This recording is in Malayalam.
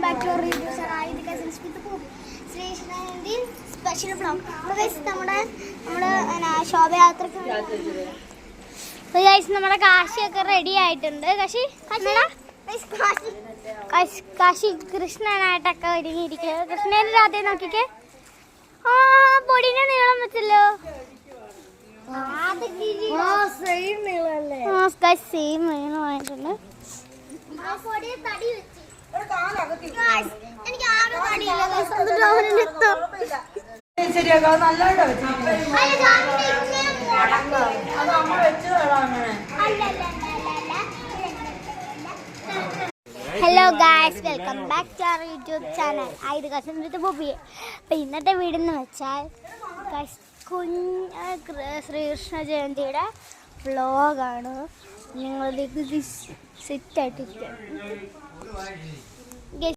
back to our reviews and I the cousins with the ശ്രീകൃഷ്ണന്റെ സ്പെഷ്യൽ വ്ലോഗ്. നമ്മുടെ ശോഭയാത്രയ്ക്ക് നമ്മുടെ കാശിയൊക്കെ റെഡി ആയിട്ടുണ്ട്. കാശി കൃഷ്ണനായിട്ടൊക്കെ ഒരുങ്ങിയിരിക്കുന്നത്. കൃഷ്ണേന്റെ രാധയെ നോക്കിക്കേ, ആ പൊടിനെ നീളം വെച്ചല്ലോ. സെയിം നീളമായിട്ടുണ്ട്. Hello guys, welcome back to our YouTube channel ആയത് കസിൻ വിത്ത് ബോബി. അപ്പം ഇന്നത്തെ വീടെന്ന് വെച്ചാൽ ശ്രീകൃഷ്ണ ജയന്തിയുടെ വ്ലോഗാണ്. നിങ്ങളിലേക്ക് സെറ്റായിട്ടിരിക്കുക.